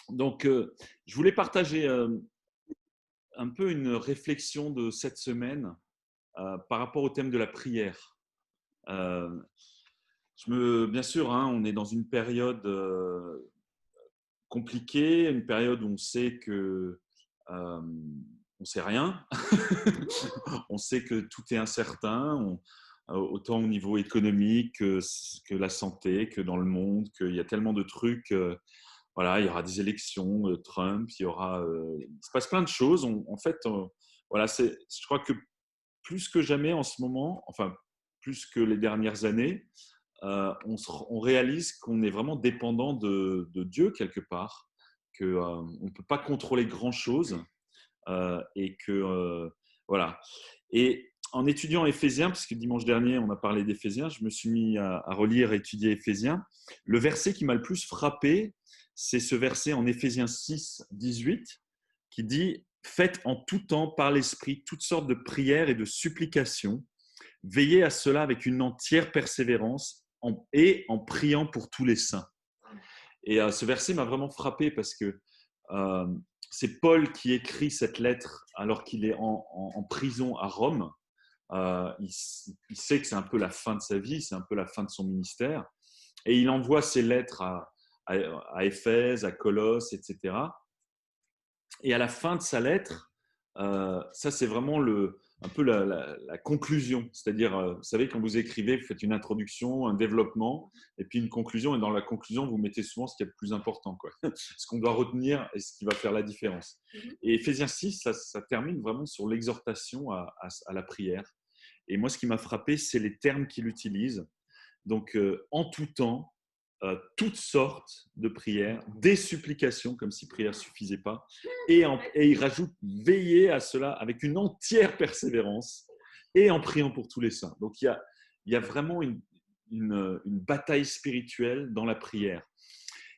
Donc, je voulais partager un peu une réflexion de cette semaine par rapport au thème de la prière. Euh, Bien sûr, hein, on est dans une période compliquée, une période où on sait que on sait rien, on sait que tout est incertain, autant au niveau économique que la santé, que dans le monde, qu'il y a tellement de trucs. Voilà, il y aura des élections, Trump, il se passe plein de choses. En fait, voilà, je crois que plus que jamais en ce moment, enfin plus que les dernières années, on réalise qu'on est vraiment dépendant de Dieu quelque part, que on ne peut pas contrôler grand chose et que voilà. Et en étudiant Éphésiens, parce que dimanche dernier on a parlé d'Éphésiens, je me suis mis à relire et étudier Éphésiens. Le verset qui m'a le plus frappé, c'est ce verset en Éphésiens 6, 18, qui dit: Faites en tout temps par l'Esprit toutes sortes de prières et de supplications. Veillez à cela avec une entière persévérance et en priant pour tous les saints. Et ce verset m'a vraiment frappé parce que euh, c'est Paul qui écrit cette lettre alors qu'il est en prison à Rome. Il sait que c'est un peu la fin de sa vie, c'est un peu la fin de son ministère. Et il envoie ses lettres à Éphèse, à Colosse, etc. Et à la fin de sa lettre, ça c'est vraiment un peu la conclusion. C'est-à-dire, vous savez, quand vous écrivez, vous faites une introduction, un développement, et puis une conclusion. Et dans la conclusion, vous mettez souvent ce qui est le plus important, quoi. Ce qu'on doit retenir et ce qui va faire la différence. Et Éphésiens 6, ça termine vraiment sur l'exhortation à la prière. Et moi, ce qui m'a frappé, c'est les termes qu'il utilise. Donc, en tout temps, toutes sortes de prières, des supplications, comme si prière ne suffisait pas, et il rajoute veiller à cela avec une entière persévérance et en priant pour tous les saints. Donc, il y a vraiment une bataille spirituelle dans la prière.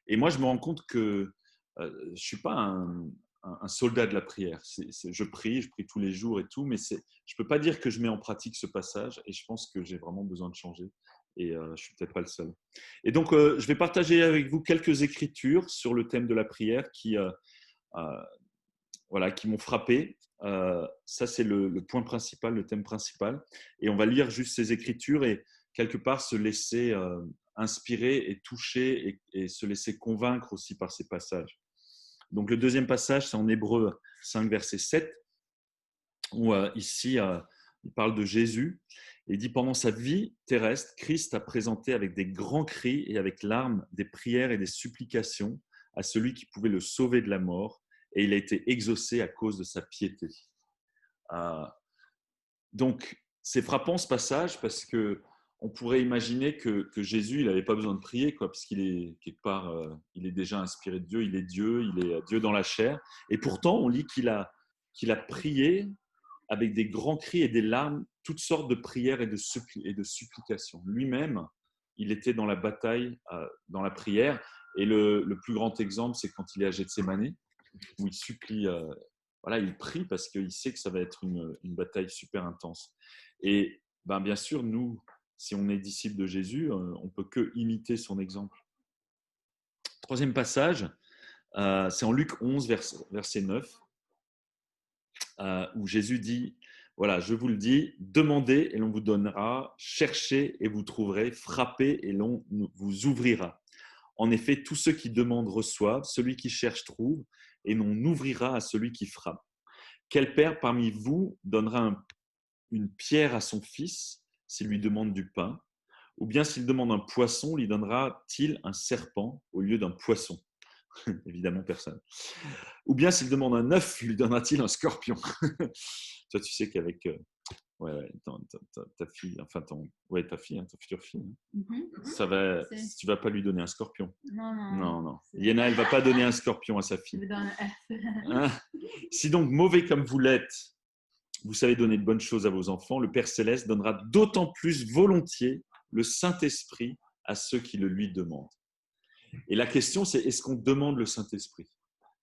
Et moi, je me rends compte que je ne suis pas un soldat de la prière. Je prie tous les jours et tout, mais je ne peux pas dire que je mets en pratique ce passage et je pense que j'ai vraiment besoin de changer. Et je ne suis peut-être pas le seul. Et donc, je vais partager avec vous quelques écritures sur le thème de la prière euh, voilà, qui m'ont frappé. Ça, c'est le point principal, le thème principal. Et on va lire juste ces écritures et quelque part se laisser inspirer et toucher et se laisser convaincre aussi par ces passages. Donc, le deuxième passage, c'est en Hébreux 5, verset 7, où ici, il parle de Jésus. Il dit: Pendant sa vie terrestre, Christ a présenté avec des grands cris et avec larmes des prières et des supplications à celui qui pouvait le sauver de la mort, et il a été exaucé à cause de sa piété. Euh, donc, c'est frappant ce passage parce que on pourrait imaginer que Jésus, il n'avait pas besoin de prier, quoi, parce qu'il est quelque part, il est déjà inspiré de Dieu, il est Dieu dans la chair. Et pourtant, on lit qu'il a prié avec des grands cris et des larmes, toutes sortes de prières et de supplications. Lui-même, il était dans la bataille, dans la prière. Et le plus grand exemple, c'est quand il est à Gethsémané, où il supplie, voilà, il prie parce qu'il sait que ça va être une bataille super intense. Et ben, bien sûr, nous, si on est disciple de Jésus, on ne peut que imiter son exemple. Troisième passage, c'est en Luc 11, verset 9, où Jésus dit: Voilà, je vous le dis, demandez et l'on vous donnera, cherchez et vous trouverez, frappez et l'on vous ouvrira. En effet, tous ceux qui demandent reçoivent, celui qui cherche trouve, et l'on ouvrira à celui qui frappe. Quel père parmi vous donnera une pierre à son fils s'il lui demande du pain? Ou bien s'il demande un poisson, lui donnera-t-il un serpent au lieu d'un poisson? Évidemment, personne. Ou bien s'il demande un œuf, lui donnera-t-il un scorpion? Toi, tu sais qu'avec ouais, ta fille, enfin ta fille, ta future fille, ça va, tu vas pas lui donner un scorpion. Non, non, Non, non. c'est- Yéna, elle va pas donner un scorpion à sa je fille. vais dans le F. Hein? Si donc mauvais comme vous l'êtes, vous savez donner de bonnes choses à vos enfants, le Père Céleste donnera d'autant plus volontiers le Saint-Esprit à ceux qui le lui demandent. Et la question, c'est: est-ce qu'on demande le Saint-Esprit?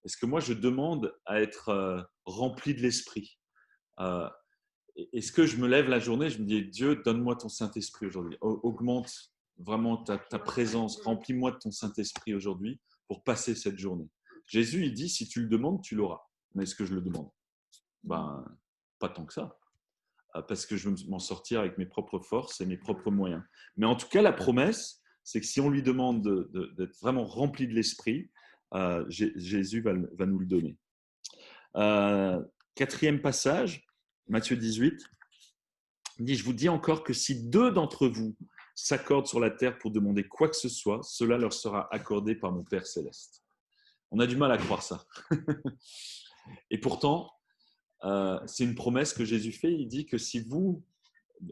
Est-ce que moi, je demande à être rempli de l'Esprit? euh, Est-ce que je me lève la journée, je me dis: Dieu, donne-moi ton Saint-Esprit aujourd'hui, augmente vraiment ta présence, remplis-moi de ton Saint-Esprit aujourd'hui pour passer cette journée. Jésus, il dit, si tu le demandes, tu l'auras. Mais est-ce que je le demande? Ben, pas tant que ça. Parce que je veux m'en sortir avec mes propres forces et mes propres moyens. Mais en tout cas, la promesse, c'est que si on lui demande d'être vraiment rempli de l'esprit, Jésus va nous le donner. Quatrième passage, Matthieu 18, il dit, je vous dis encore que si deux d'entre vous s'accordent sur la terre pour demander quoi que ce soit, cela leur sera accordé par mon Père céleste. On a du mal à croire ça. Et pourtant, c'est une promesse que Jésus fait. Il dit que si vous,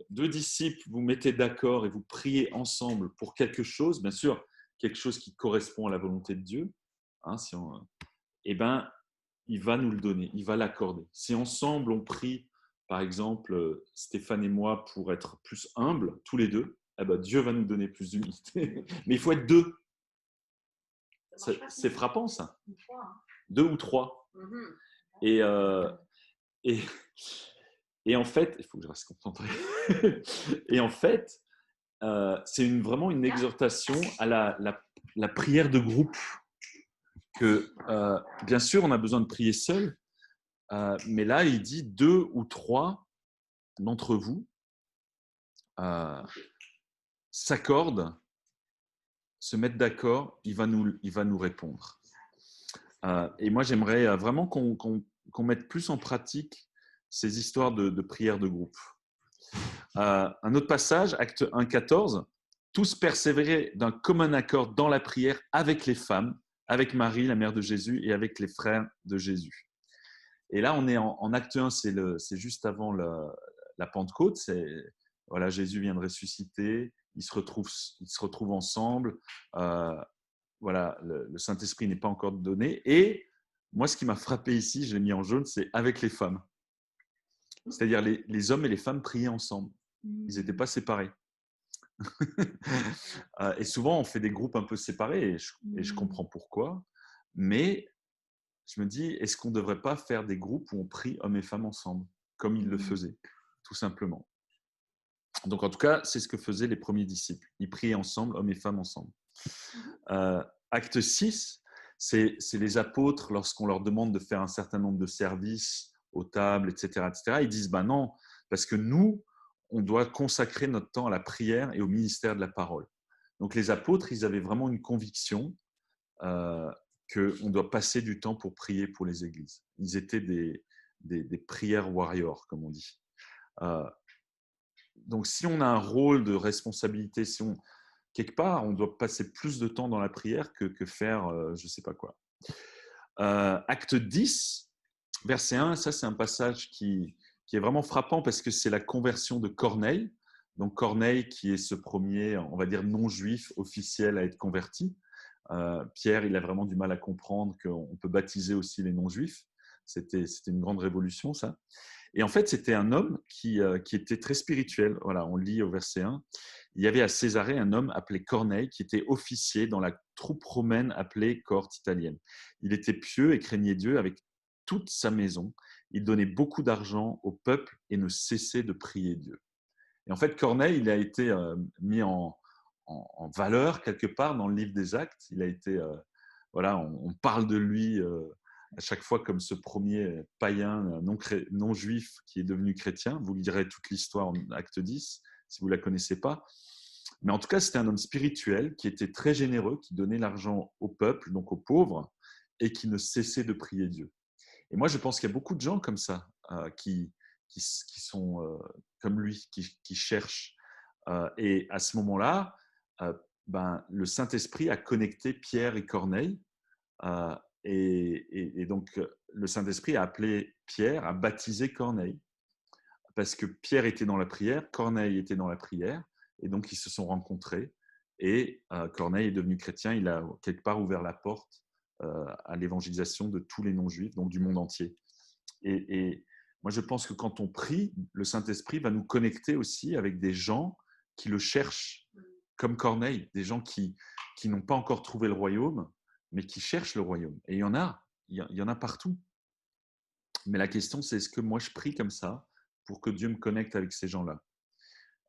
deux disciples, vous mettez d'accord et vous priez ensemble pour quelque chose, bien sûr, quelque chose qui correspond à la volonté de Dieu, hein, eh ben, il va nous le donner, il va l'accorder. Si ensemble on prie, par exemple, Stéphane et moi, pour être plus humbles, tous les deux, eh ben, Dieu va nous donner plus d'humilité. Mais il faut être deux. C'est frappant, ça. Deux ou trois. Et, et, et en fait, il faut que je reste concentré. Et en fait, c'est vraiment une exhortation à la prière de groupe. Que, bien sûr, on a besoin de prier seul, mais là, il dit deux ou trois d'entre vous s'accordent, se mettent d'accord, il va nous répondre. Et moi, j'aimerais vraiment qu'on mette plus en pratique ces histoires de prière de groupe. Un autre passage, Acte 1, 14, tous persévérer d'un commun accord dans la prière avec les femmes, avec Marie, la mère de Jésus, et avec les frères de Jésus. Et là, on est en Acte 1, c'est juste avant la Pentecôte. Voilà, Jésus vient de ressusciter, ils se retrouvent ensemble. Voilà, le Saint-Esprit n'est pas encore donné. Et moi, ce qui m'a frappé ici, je l'ai mis en jaune, c'est avec les femmes. C'est-à-dire les hommes et les femmes priaient ensemble. Ils n'étaient pas séparés. Et souvent, on fait des groupes un peu séparés, et je comprends pourquoi. Mais je me dis, est-ce qu'on ne devrait pas faire des groupes où on prie hommes et femmes ensemble, comme ils le faisaient, tout simplement. Donc, en tout cas, c'est ce que faisaient les premiers disciples. Ils priaient ensemble, hommes et femmes ensemble. Acte 6, c'est les apôtres, lorsqu'on leur demande de faire un certain nombre de services aux tables, etc., ils disent, ben non, parce que nous, on doit consacrer notre temps à la prière et au ministère de la parole. Donc, les apôtres, ils avaient vraiment une conviction qu'on doit passer du temps pour prier pour les églises. Ils étaient des prières warriors, comme on dit. Donc, si on a un rôle de responsabilité, quelque part, on doit passer plus de temps dans la prière que faire je ne sais pas quoi. Acte 10, verset 1, ça c'est un passage qui est vraiment frappant parce que c'est la conversion de Corneille. Donc Corneille qui est ce premier, on va dire, non-juif officiel à être converti. Pierre, il a vraiment du mal à comprendre qu'on peut baptiser aussi les non-juifs. C'était une grande révolution, ça. Et en fait, c'était un homme qui était très spirituel. Voilà, on lit au verset 1. Il y avait à Césarée un homme appelé Corneille qui était officier dans la troupe romaine appelée cohorte italienne. Il était pieux et craignait Dieu avec toute sa maison. Il donnait beaucoup d'argent au peuple et ne cessait de prier Dieu. Et en fait, Corneille, il a été mis en valeur quelque part dans le livre des Actes. Il a été, voilà, on parle de lui à chaque fois comme ce premier païen non-juif qui est devenu chrétien. Vous lirez toute l'histoire en Acte 10 si vous ne la connaissez pas. Mais en tout cas, c'était un homme spirituel qui était très généreux, qui donnait l'argent au peuple, donc aux pauvres, et qui ne cessait de prier Dieu. Et moi, je pense qu'il y a beaucoup de gens comme ça qui sont comme lui, qui cherchent. Et à ce moment-là, le Saint-Esprit a connecté Pierre et Corneille. Et donc, le Saint-Esprit a appelé Pierre à baptiser Corneille. Parce que Pierre était dans la prière, Corneille était dans la prière, et donc ils se sont rencontrés. Et Corneille est devenu chrétien, il a quelque part ouvert la porte à l'évangélisation de tous les non-juifs, donc du monde entier. Et moi, je pense que quand on prie, le Saint-Esprit va nous connecter aussi avec des gens qui le cherchent, comme Corneille, des gens qui n'ont pas encore trouvé le royaume, mais qui cherchent le royaume. Et il y en a partout. Mais la question, c'est est-ce que moi, je prie comme ça pour que Dieu me connecte avec ces gens-là?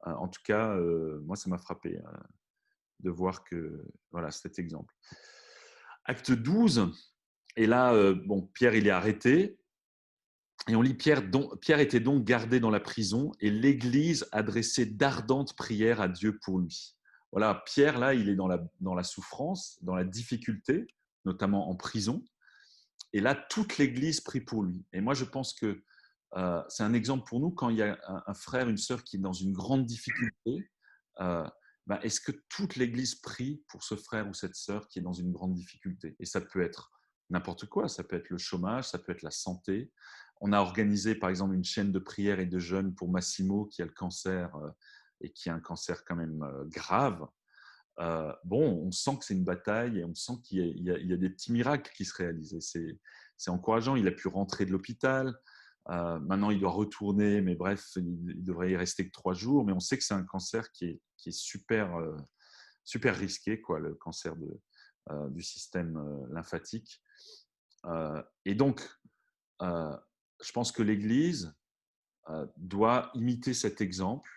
En tout cas, moi, ça m'a frappé de voir que, voilà, cet exemple. Acte 12, Et là, bon, Pierre, il est arrêté. Et on lit Pierre était donc gardé dans la prison et l'Église adressait d'ardentes prières à Dieu pour lui. Voilà, Pierre, là, il est dans la souffrance, dans la difficulté, notamment en prison. Et là, toute l'Église prie pour lui. Et moi, je pense que c'est un exemple pour nous quand il y a un frère, une sœur qui est dans une grande difficulté. euh, Est-ce que toute l'Église prie pour ce frère ou cette sœur qui est dans une grande difficulté? Et ça peut être n'importe quoi. Ça peut être le chômage, ça peut être la santé. On a organisé, par exemple, une chaîne de prière et de jeûne pour Massimo qui a le cancer et qui a un cancer quand même grave. Bon, on sent que c'est une bataille et on sent qu'il y a des petits miracles qui se réalisent. Et c'est encourageant. Il a pu rentrer de l'hôpital. Maintenant, il doit retourner, mais bref, il devrait y rester que 3 jours. Mais on sait que c'est un cancer qui est super, super risqué, quoi, le cancer du système lymphatique. Et donc, je pense que l'Église doit imiter cet exemple,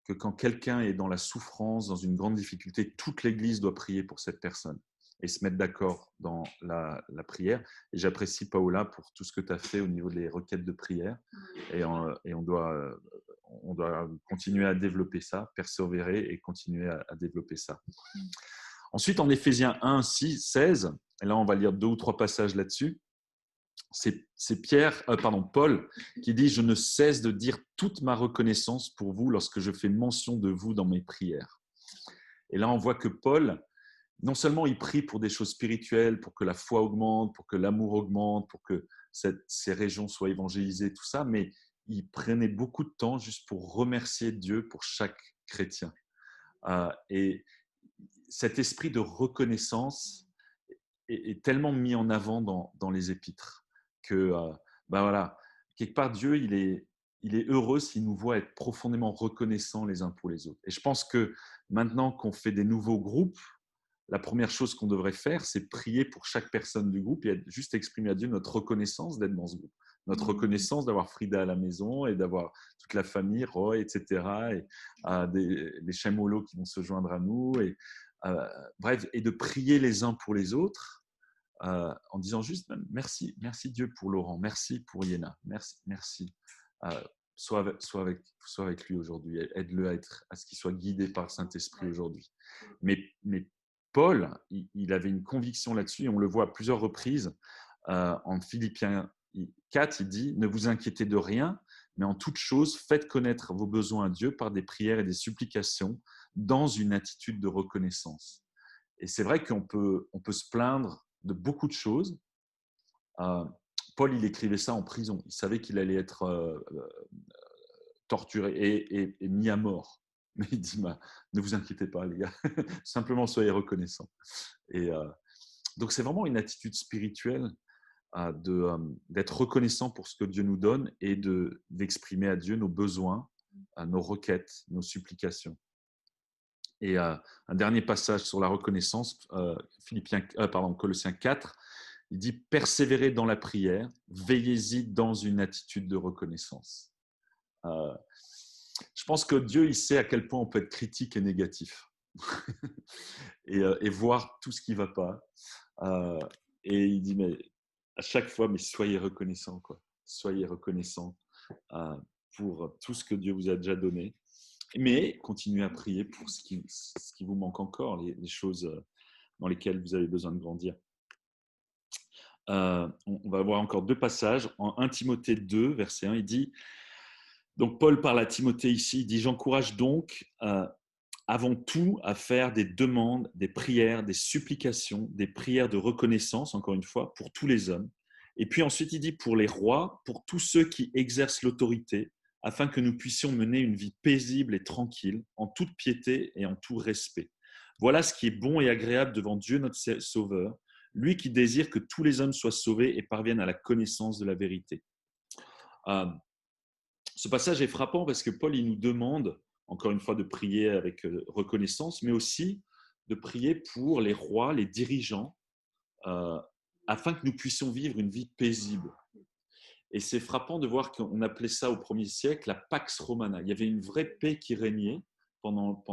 que quand quelqu'un est dans la souffrance, dans une grande difficulté, toute l'Église doit prier pour cette personne et se mettre d'accord dans la prière. Et j'apprécie, Paola, pour tout ce que tu as fait au niveau des requêtes de prière. Et on doit continuer à développer ça, persévérer et continuer à développer ça. Ensuite, en Éphésiens 1, 6, 16, et là, on va lire 2 ou 3 passages là-dessus. C'est Paul qui dit « Je ne cesse de dire toute ma reconnaissance pour vous lorsque je fais mention de vous dans mes prières. » Et là, on voit que Paul, non seulement il prie pour des choses spirituelles, pour que la foi augmente, pour que l'amour augmente, pour que ces régions soient évangélisées, tout ça, mais il prenait beaucoup de temps juste pour remercier Dieu pour chaque chrétien. Et cet esprit de reconnaissance est tellement mis en avant dans les épîtres que, voilà, quelque part, Dieu, il est heureux s'il nous voit être profondément reconnaissants les uns pour les autres. Et je pense que maintenant qu'on fait des nouveaux groupes, la première chose qu'on devrait faire, c'est prier pour chaque personne du groupe et juste exprimer à Dieu notre reconnaissance d'être dans ce groupe, notre reconnaissance d'avoir Frida à la maison et d'avoir toute la famille, Roy, etc., et les chamolos qui vont se joindre à nous, et bref, et de prier les uns pour les autres en disant juste merci, merci Dieu pour Laurent, merci pour Yéna, merci. Sois avec lui aujourd'hui, aide-le à ce qu'il soit guidé par le Saint-Esprit aujourd'hui. Mais Paul, il avait une conviction là-dessus, et on le voit à plusieurs reprises. En Philippiens 4, il dit « Ne vous inquiétez de rien, mais en toute chose, faites connaître vos besoins à Dieu par des prières et des supplications dans une attitude de reconnaissance. » Et c'est vrai qu'on peut se plaindre de beaucoup de choses. Paul, il écrivait ça en prison. Il savait qu'il allait être torturé et mis à mort. Mais il dit, ne vous inquiétez pas, les gars. Simplement, soyez reconnaissants. Et donc, c'est vraiment une attitude spirituelle d'être reconnaissant pour ce que Dieu nous donne et d'exprimer à Dieu nos besoins, nos requêtes, nos supplications. Et un dernier passage sur la reconnaissance, Colossiens 4, il dit « Persévérez dans la prière, veillez-y dans une attitude de reconnaissance. » Je pense que Dieu, il sait à quel point on peut être critique et négatif et voir tout ce qui ne va pas. Et il dit, mais à chaque fois, mais soyez reconnaissants, quoi. Soyez reconnaissants pour tout ce que Dieu vous a déjà donné. Mais continuez à prier pour ce qui vous manque encore, les choses dans lesquelles vous avez besoin de grandir. On va voir encore 2 passages. En 1 Timothée 2, verset 1, il dit, donc Paul parle à Timothée ici, il dit « J'encourage donc avant tout à faire des demandes, des prières, des supplications, des prières de reconnaissance, encore une fois, pour tous les hommes. Et puis ensuite, il dit pour les rois, pour tous ceux qui exercent l'autorité, afin que nous puissions mener une vie paisible et tranquille, en toute piété et en tout respect. Voilà ce qui est bon et agréable devant Dieu notre Sauveur, lui qui désire que tous les hommes soient sauvés et parviennent à la connaissance de la vérité. » Ce passage est frappant parce que Paul, il nous demande, encore une fois, de prier avec reconnaissance, mais aussi de prier pour les rois, les dirigeants, afin que nous puissions vivre une vie paisible. Et c'est frappant de voir qu'on appelait ça au 1er siècle la Pax Romana. Il y avait une vraie paix qui régnait pendant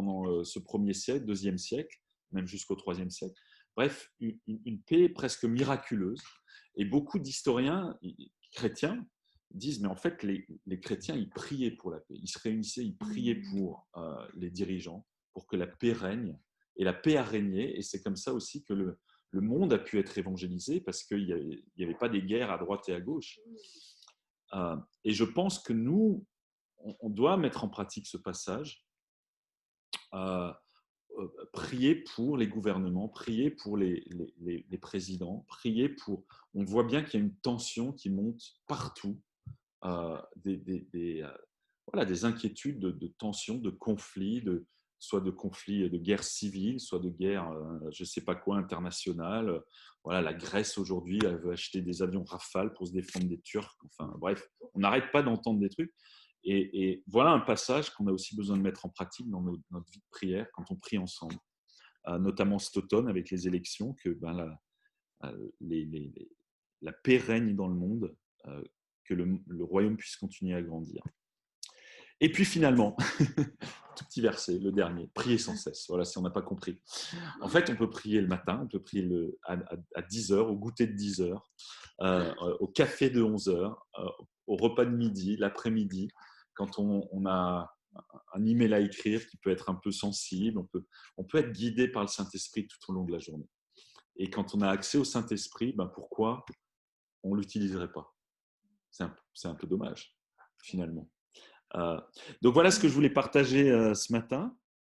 ce 1er siècle, 2e siècle, même jusqu'au 3e siècle. Bref, une paix presque miraculeuse. Et beaucoup d'historiens chrétiens disent, mais en fait, les chrétiens, ils priaient pour la paix. Ils se réunissaient, ils priaient pour les dirigeants, pour que la paix règne. Et la paix a régné. Et c'est comme ça aussi que le monde a pu être évangélisé, parce qu'il n'y avait pas des guerres à droite et à gauche. Et je pense que nous, on doit mettre en pratique ce passage, prier pour les gouvernements, prier pour les présidents, prier pour... On voit bien qu'il y a une tension qui monte partout, voilà, des inquiétudes de tensions, de conflits, soit de conflits de guerre civile, soit de guerre, je ne sais pas quoi, internationale. Voilà, la Grèce aujourd'hui, elle veut acheter des avions Rafale pour se défendre des Turcs. Enfin, bref, on n'arrête pas d'entendre des trucs. Et voilà un passage qu'on a aussi besoin de mettre en pratique dans notre vie de prière quand on prie ensemble, notamment cet automne avec les élections, que la paix règne dans le monde, que le royaume puisse continuer à grandir. Et puis finalement, tout petit verset, le dernier, prier sans cesse. Voilà, si on n'a pas compris. En fait, on peut prier le matin, on peut prier à 10 heures, au goûter de 10 heures, au café de 11 heures, au repas de midi, l'après-midi, quand on a un email à écrire qui peut être un peu sensible, on peut être guidé par le Saint-Esprit tout au long de la journée. Et quand on a accès au Saint-Esprit, ben pourquoi on ne l'utiliserait pas? C'est un peu dommage, finalement. Donc voilà ce que je voulais partager ce matin.